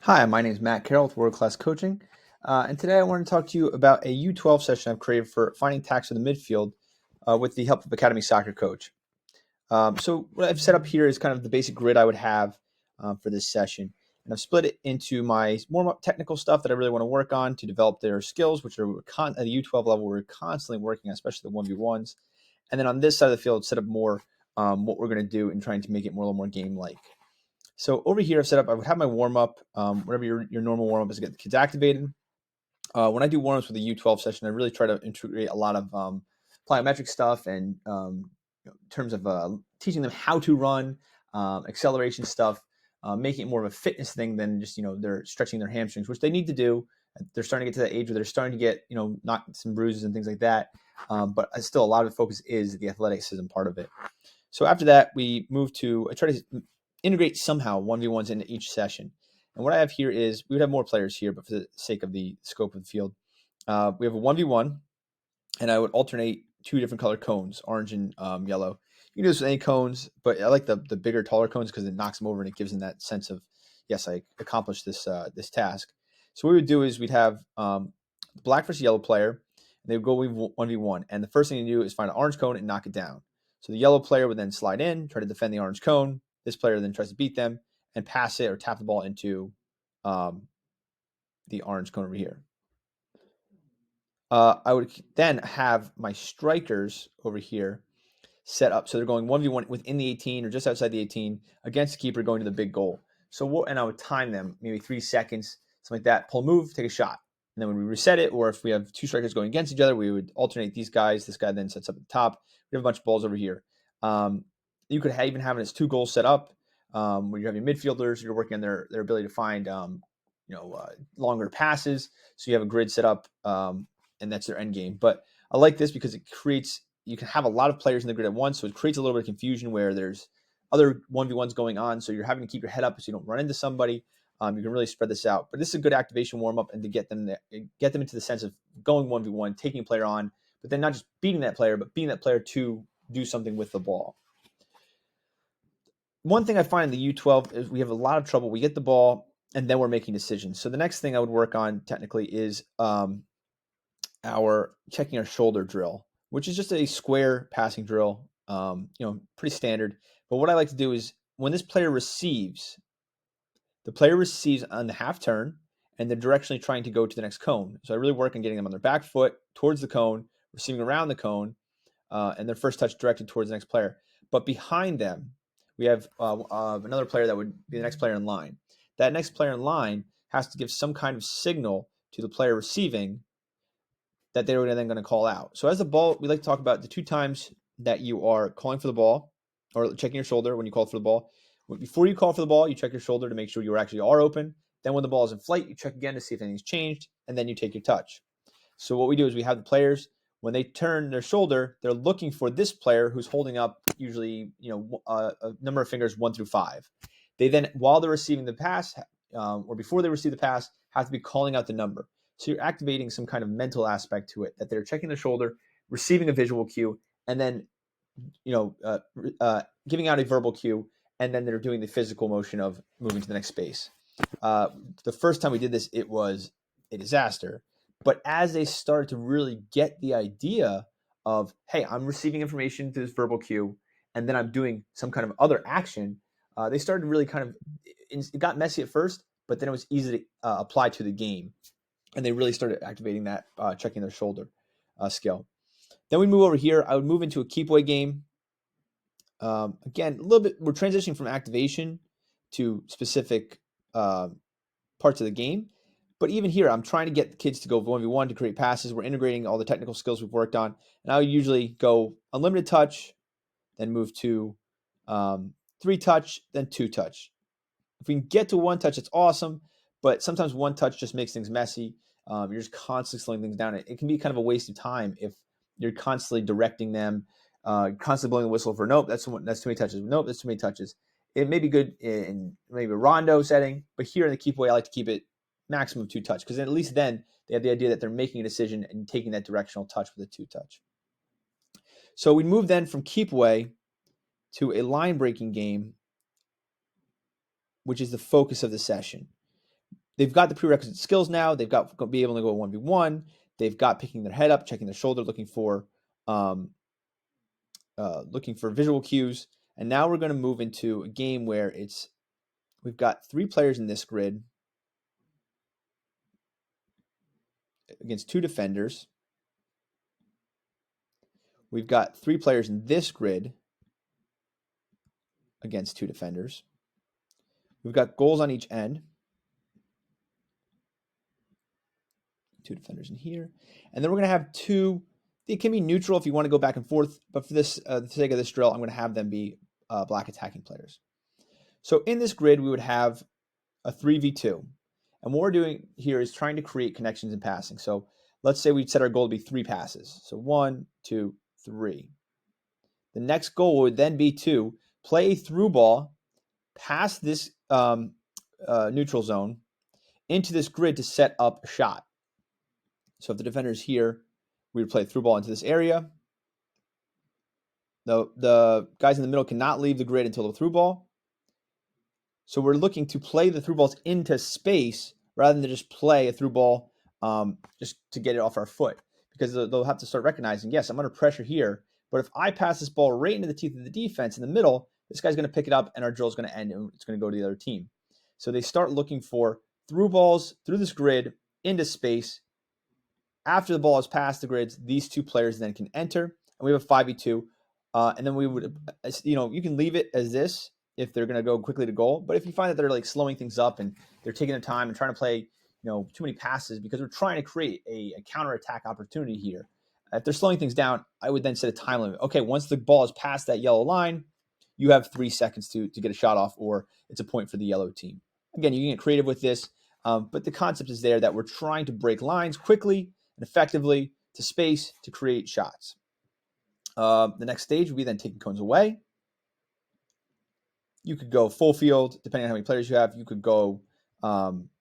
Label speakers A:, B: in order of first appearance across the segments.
A: Hi, my name is Matt Carroll with World Class Coaching, and today I want to talk to you about a U12 session I've created for finding tacks in the midfield with the help of Academy Soccer Coach. So what I've set up here is kind of the basic grid I would have for this session, and I've split it into my more technical stuff that I really want to work on to develop their skills, which are at the U12 level we're constantly working on, especially the 1v1s, and then on this side of the field, set up more what we're going to do and trying to make it more a little more game-like. So over here, I've set up, I would have my warm-up, whatever your normal warm-up is to get the kids activated. When I do warm-ups with the U12 session, I really try to integrate a lot of plyometric stuff and in terms of teaching them how to run, acceleration stuff, making it more of a fitness thing than just, they're stretching their hamstrings, which they need to do. They're starting to get to that age where they're starting to get, not some bruises and things like that. But still, a lot of the focus is the athleticism part of it. So after that, we move to, I try to integrate somehow 1v1s into each session. And what I have here is, we would have more players here, but for the sake of the scope of the field, we have a 1v1, and I would alternate two different color cones, orange and yellow. You can do this with any cones, but I like the bigger, taller cones because it knocks them over and it gives them that sense of, yes, I accomplished this task. So what we would do is we'd have black versus yellow player, and they would go 1v1. And the first thing you do is find an orange cone and knock it down. So the yellow player would then slide in, try to defend the orange cone. This player then tries to beat them and pass it or tap the ball into the orange cone over here. I would then have my strikers over here set up. So they're going 1v1 within the 18 or just outside the 18 against the keeper going to the big goal. And I would time them, maybe 3 seconds, something like that. Pull a move, take a shot. And then when we reset it, or if we have two strikers going against each other, we would alternate these guys. This guy then sets up at the top. We have a bunch of balls over here. You could even have it as 2 goals set up, where you have your midfielders. You're working on their ability to find longer passes. So you have a grid set up, and that's their end game. But I like this because you can have a lot of players in the grid at once, so it creates a little bit of confusion where there's other 1v1s going on, so you're having to keep your head up so you don't run into somebody. You can really spread this out. But this is a good activation warm-up and to get them into the sense of going 1v1, taking a player on, but then not just beating that player, but beating that player to do something with the ball. One thing I find in the U12 is we have a lot of trouble. We get the ball, and then we're making decisions. So the next thing I would work on technically is our checking our shoulder drill, which is just a square passing drill, pretty standard. But what I like to do is when this player receives, the player receives on the half turn, and they're directionally trying to go to the next cone. So I really work on getting them on their back foot towards the cone, receiving around the cone, and their first touch directed towards the next player. But behind them, we have another player that would be the next player in line. That next player in line has to give some kind of signal to the player receiving that they're then going to call out. So as the ball, we like to talk about the 2 times that you are calling for the ball or checking your shoulder when you call for the ball. Before you call for the ball, you check your shoulder to make sure you actually are open. Then when the ball is in flight, you check again to see if anything's changed, and then you take your touch. So what we do is we have the players, when they turn their shoulder, they're looking for this player who's holding up usually a number of fingers 1 through 5. They then, while they're receiving the pass, or before they receive the pass, have to be calling out the number. So you're activating some kind of mental aspect to it, that they're checking their shoulder, receiving a visual cue, and then giving out a verbal cue, and then they're doing the physical motion of moving to the next space. The first time we did this, it was a disaster. But as they started to really get the idea of, hey, I'm receiving information through this verbal cue, and then I'm doing some kind of other action, they started really it got messy at first, but then it was easy to apply to the game. And they really started activating that checking their shoulder skill. Then we move over here. I would move into a keep away game. Again, a little bit, we're transitioning from activation to specific parts of the game. But even here, I'm trying to get the kids to go 1v1 to create passes. We're integrating all the technical skills we've worked on. And I would usually go unlimited touch, then move to 3 touch, then 2 touch. If we can get to 1 touch, it's awesome. But sometimes 1 touch just makes things messy. You're just constantly slowing things down. It can be kind of a waste of time if you're constantly directing them, constantly blowing the whistle for, nope, that's too many touches. Nope, that's too many touches. It may be good in maybe a rondo setting, but here in the keep away, I like to keep it maximum 2 touch, because at least then they have the idea that they're making a decision and taking that directional touch with a 2 touch. So we move then from keep away to a line breaking game, which is the focus of the session. they've got the prerequisite skills now. They've got to be able to go 1v1. They've got picking their head up, checking their shoulder, looking for visual cues. And now we're going to move into a game where we've got 3 players in this grid against 2 defenders. We've got 3 players in this grid against 2 defenders. We've got goals on each end. 2 defenders in here. And then we're going to have 2. It can be neutral if you want to go back and forth, but for the sake of this drill, I'm going to have them be black attacking players. So in this grid, we would have a 3v2. And what we're doing here is trying to create connections in passing. So let's say we set our goal to be 3 passes. So 1, 2, 3. The next goal would then be to play a through ball past this neutral zone into this grid to set up a shot. So if the defender's here, we would play a through ball into this area. The guys in the middle cannot leave the grid until the through ball. So we're looking to play the through balls into space rather than just play a through ball just to get it off our foot. Because they'll have to start recognizing, yes, I'm under pressure here, but if I pass this ball right into the teeth of the defense in the middle, this guy's going to pick it up and our drill is going to end and it's going to go to the other team. So they start looking for through balls through this grid into space. After the ball is past the grids, these 2 players then can enter, and we have a 5v2. And then we would, you can leave it as this if they're going to go quickly to goal. But if you find that they're like slowing things up and they're taking their time and trying to play, too many passes because we're trying to create a counterattack opportunity here. If they're slowing things down, I would then set a time limit. Okay, once the ball is past that yellow line, you have 3 seconds to get a shot off, or it's a point for the yellow team. Again, you can get creative with this, but the concept is there that we're trying to break lines quickly and effectively to space to create shots. The next stage would be then taking cones away. You could go full field, depending on how many players you have. You could go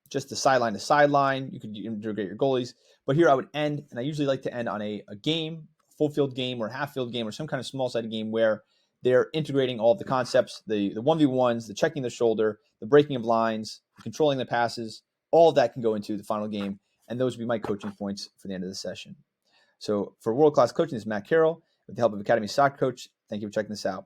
A: just the sideline to sideline. You could integrate your goalies. But here I would end, and I usually like to end on a game, full field game or half field game or some kind of small-sided game where they're integrating all of the concepts, the 1v1s, the checking the shoulder, the breaking of lines, the controlling the passes. All of that can go into the final game, and those would be my coaching points for the end of the session. So for World Class Coaching, this is Matt Carroll with the help of Academy Soccer Coach. Thank you for checking this out.